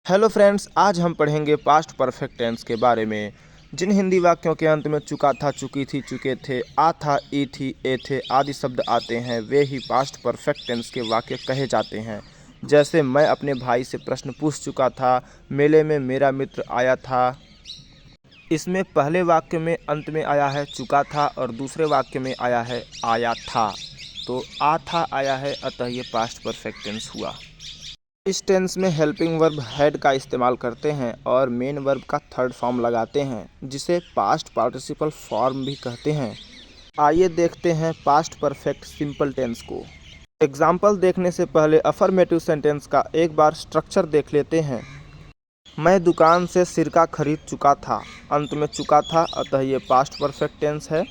Hello friends, आज हम पढ़ेंगे पास्ट परफेक्ट टेंस के बारे में। जिन हिंदी वाक्यों के अंत में चुका था, चुकी थी, चुके थे, आ था, ई थी, ए थे आदि शब्द आते हैं, वे ही पास्ट परफेक्ट टेंस के वाक्य कहे जाते हैं। जैसे मैं अपने भाई से प्रश्न पूछ चुका था, मेले में मेरा मित्र आया था। इसमें पहले वाक्य में अंत में आया है चुका था और दूसरे वाक्य में आया है आया था। तो आ था आया है, अतः ये पास्ट परफेक्ट टेंस हुआ। इस टेंस में हेल्पिंग वर्ब हैड का इस्तेमाल करते हैं और मेन वर्ब का थर्ड फॉर्म लगाते हैं, जिसे पास्ट पार्टिसिपल फॉर्म भी कहते हैं। आइए देखते हैं पास्ट परफेक्ट सिंपल टेंस को। एग्जाम्पल देखने से पहले अफर्मेटिव सेंटेंस का एक बार स्ट्रक्चर देख लेते हैं। मैं दुकान से सिरका खरीद चुका था, अंत में चुका था, अतः ये पास्ट परफेक्ट टेंस है।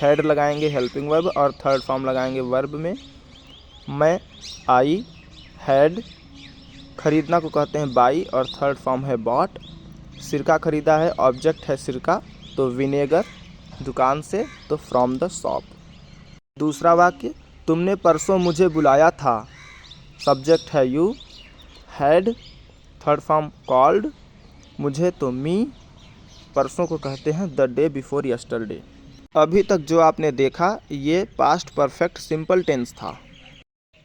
हैड लगाएंगे हेल्पिंग वर्ब और थर्ड फॉर्म लगाएंगे वर्ब में। मैं, आई, हैड, खरीदना को कहते हैं बाई और थर्ड फॉर्म है बॉट। सिरका खरीदा है, ऑब्जेक्ट है सिरका, तो विनेगर। दुकान से, तो फ्रॉम द शॉप। दूसरा वाक्य, तुमने परसों मुझे बुलाया था, सब्जेक्ट है you. Had, third form called, मुझे तो मी। परसों को कहते हैं द डे बिफोर यस्टरडे। अभी तक जो आपने देखा, ये पास्ट परफेक्ट सिंपल टेंस था।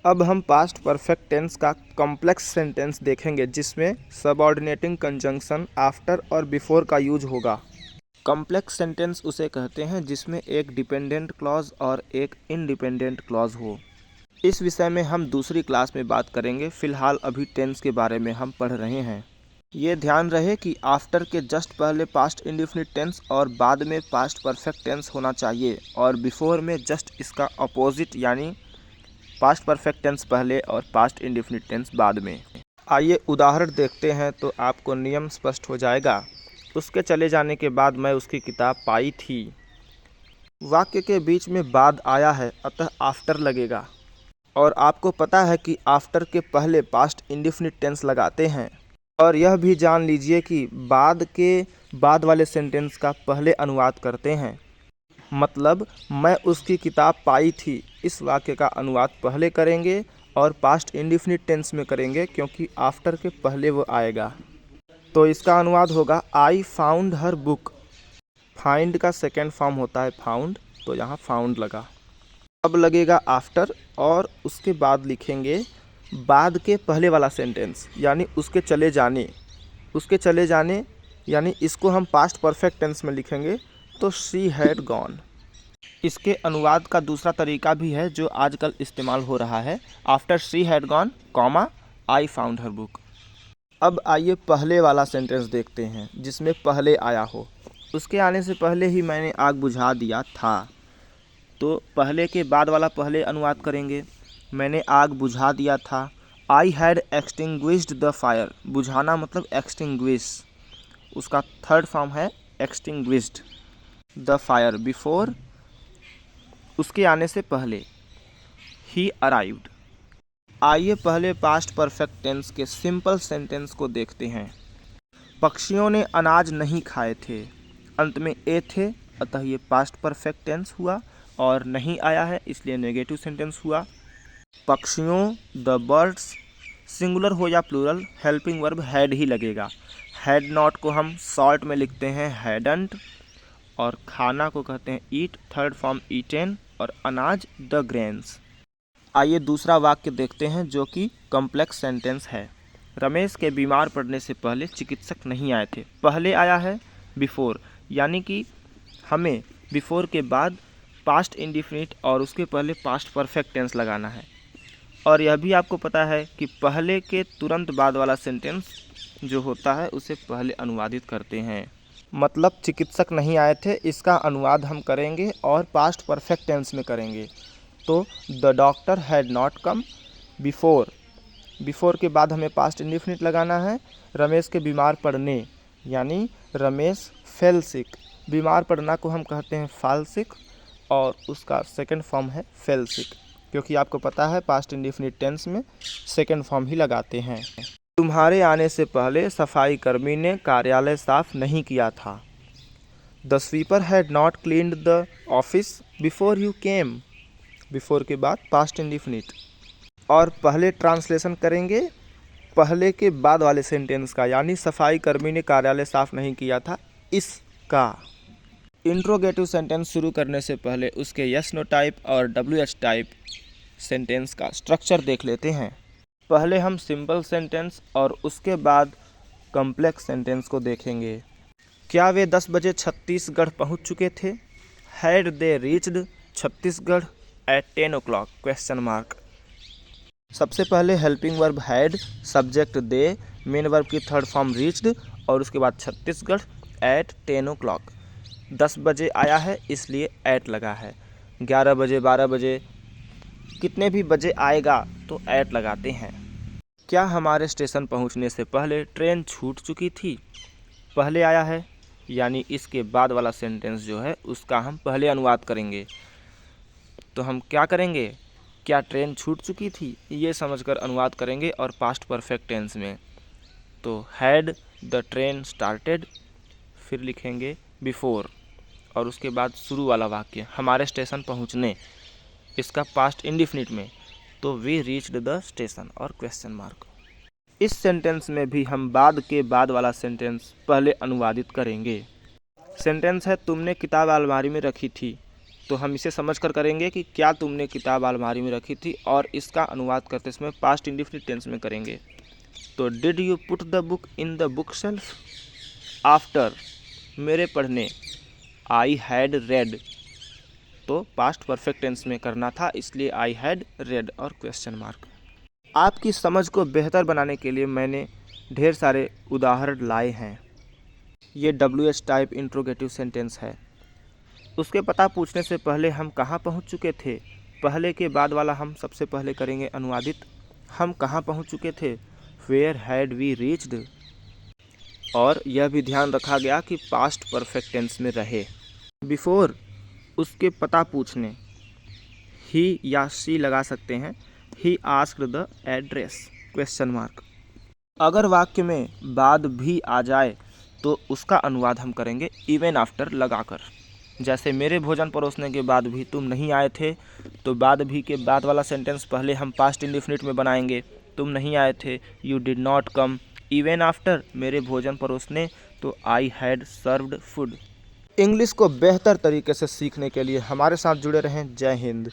अब हम पास्ट परफेक्ट टेंस का कॉम्प्लेक्स सेंटेंस देखेंगे, जिसमें सबऑर्डिनेटिंग कंजंक्शन आफ्टर और बिफोर का यूज होगा। कॉम्प्लेक्स सेंटेंस उसे कहते हैं जिसमें एक डिपेंडेंट क्लॉज और एक इंडिपेंडेंट क्लॉज हो। इस विषय में हम दूसरी क्लास में बात करेंगे। फिलहाल अभी टेंस के बारे में हम पढ़ रहे हैं। ये ध्यान रहे कि आफ्टर के जस्ट पहले पास्ट इंडेफिनिट टेंस और बाद में पास्ट परफेक्ट टेंस होना चाहिए, और बिफोर में जस्ट इसका अपोजिट, यानी पास्ट परफेक्ट टेंस पहले और पास्ट इंडेफिनिट टेंस बाद में। आइए उदाहरण देखते हैं तो आपको नियम स्पष्ट हो जाएगा। उसके चले जाने के बाद मैं उसकी किताब पाई थी। वाक्य के बीच में बाद आया है, अतः आफ्टर लगेगा। और आपको पता है कि आफ्टर के पहले पास्ट इंडेफिनिट टेंस लगाते हैं। और यह भी जान लीजिए कि बाद के बाद वाले सेंटेंस का पहले अनुवाद करते हैं। मतलब मैं उसकी किताब पाई थी, इस वाक्य का अनुवाद पहले करेंगे और पास्ट इंडेफिनिट टेंस में करेंगे, क्योंकि आफ्टर के पहले वो आएगा। तो इसका अनुवाद होगा I found her book. Find का सेकेंड फॉर्म होता है फाउंड, तो यहाँ फाउंड लगा। अब लगेगा आफ्टर और उसके बाद लिखेंगे बाद के पहले वाला सेंटेंस, यानी उसके चले जाने। उसके चले जाने यानी इसको हम पास्ट परफेक्ट टेंस में लिखेंगे, तो शी हैड गॉन। इसके अनुवाद का दूसरा तरीका भी है जो आजकल इस्तेमाल हो रहा है, after she had gone, comma, I found her book. अब आइए पहले वाला सेंटेंस देखते हैं, जिसमें पहले आया हो। उसके आने से पहले ही मैंने आग बुझा दिया था, तो पहले के बाद वाला पहले अनुवाद करेंगे। मैंने आग बुझा दिया था। I had extinguished the fire. बुझाना मतलब एक्सटिंग्विश, उसका थर्ड फॉर्म है एक्सटिंग्विश्ड द फायर बिफोर, उसके आने से पहले। ही अराइव्ड। आइए पहले पास्ट परफेक्ट टेंस के सिंपल सेंटेंस को देखते हैं। पक्षियों ने अनाज नहीं खाए थे, अंत में ए थे, अतः ये पास्ट परफेक्ट टेंस हुआ। और नहीं आया है, इसलिए नेगेटिव सेंटेंस हुआ। पक्षियों, द बर्ड्स, सिंगुलर हो या प्लूरल, हेल्पिंग वर्ब हैड ही लगेगा। हैड नॉट को हम सॉल्ट में लिखते हैं हैडंट, और खाना को कहते हैं ईट, थर्ड फॉर्म ईटेन, और अनाज द ग्रेन्स। आइए दूसरा वाक्य देखते हैं जो कि कॉम्प्लेक्स सेंटेंस है। रमेश के बीमार पड़ने से पहले चिकित्सक नहीं आए थे। पहले आया है बिफोर, यानी कि हमें बिफोर के बाद पास्ट इंडेफिनिट और उसके पहले पास्ट परफेक्ट टेंस लगाना है। और यह भी आपको पता है कि पहले के तुरंत बाद वाला सेंटेंस जो होता है उसे पहले अनुवादित करते हैं। मतलब चिकित्सक नहीं आए थे, इसका अनुवाद हम करेंगे और पास्ट परफेक्ट टेंस में करेंगे। तो the doctor had not come before. Before के बाद हमें पास्ट इंडेफिनिट लगाना है। रमेश के बीमार पड़ने, यानी रमेश फेल सिक। बीमार पड़ना को हम कहते हैं फाल सिक, और उसका सेकंड फॉर्म है फेल सिक, क्योंकि आपको पता है पास्ट इंडेफिनिट टेंस में सेकंड फॉर्म ही लगाते हैं। तुम्हारे आने से पहले सफाई कर्मी ने कार्यालय साफ नहीं किया था। The sweeper had not cleaned the office before you came. Before के बाद पास्ट इंडेफिनिट। और पहले ट्रांसलेशन करेंगे पहले के बाद वाले सेंटेंस का, यानी सफाई कर्मी ने कार्यालय साफ नहीं किया था, इसका। इंट्रोगेटिव सेंटेंस शुरू करने से पहले उसके यस नो टाइप और WH टाइप सेंटेंस का स्ट्रक्चर देख लेते हैं। पहले हम सिंपल सेंटेंस और उसके बाद कॉम्प्लेक्स सेंटेंस को देखेंगे। क्या वे 10 बजे छत्तीसगढ़ पहुंच चुके थे? Had they reached Chhattisgarh at 10 o'clock question mark. सबसे पहले helping verb had, subject they, main verb की थर्ड फॉर्म रीच्ड और उसके बाद छत्तीसगढ़ एट 10 o'clock। 10 बजे आया है इसलिए एट लगा है। 11 बजे, 12 बजे, कितने भी बजे आएगा तो एट लगाते हैं। क्या हमारे स्टेशन पहुंचने से पहले ट्रेन छूट चुकी थी? पहले आया है यानी इसके बाद वाला सेंटेंस जो है उसका हम पहले अनुवाद करेंगे। तो हम क्या करेंगे? क्या ट्रेन छूट चुकी थी, ये समझकर अनुवाद करेंगे और पास्ट परफेक्ट टेंस में। तो हैड द ट्रेन स्टार्टेड, फिर लिखेंगे बिफोर और उसके बाद शुरू वाला वाक्य हमारे स्टेशन पहुंचने, इसका पास्ट इंडिफिनिट में तो वी रीच्ड द स्टेशन और क्वेश्चन मार्क। इस सेंटेंस में भी हम बाद के बाद वाला सेंटेंस पहले अनुवादित करेंगे। सेंटेंस है तुमने किताब अलमारी में रखी थी, तो हम इसे समझकर करेंगे कि क्या तुमने किताब अलमारी में रखी थी, और इसका अनुवाद करते समय पास्ट इंडिफिनिट टेंस में करेंगे। तो did you put the book in the book shelf? After मेरे पढ़ने, आई हैड रेड, तो पास्ट परफेक्ट टेंस में करना था इसलिए आई हैड रेड और क्वेश्चन मार्क। आपकी समझ को बेहतर बनाने के लिए मैंने ढेर सारे उदाहरण लाए हैं। ये WH टाइप इंट्रोगेटिव सेंटेंस है। उसके पता पूछने से पहले हम कहाँ पहुँच चुके थे? पहले के बाद वाला हम सबसे पहले करेंगे अनुवादित। हम कहाँ पहुँच चुके थे? Where had we reached. और यह भी ध्यान रखा गया कि पास्ट परफेक्ट टेंस में रहे। बिफोर उसके पता पूछने, ही या शी लगा सकते हैं। He asked the address question mark. अगर वाक्य में बाद भी आ जाए तो उसका अनुवाद हम करेंगे इवन आफ्टर लगाकर। जैसे मेरे भोजन परोसने के बाद भी तुम नहीं आए थे, तो बाद भी के बाद वाला सेंटेंस पहले हम पास्ट इंडिफिनिट में बनाएंगे। तुम नहीं आए थे, you did not come. Even after मेरे भोजन परोसने, तो I had served food. English को बेहतर तरीके से सीखने के लिए हमारे साथ जुड़े रहें। जय हिंद।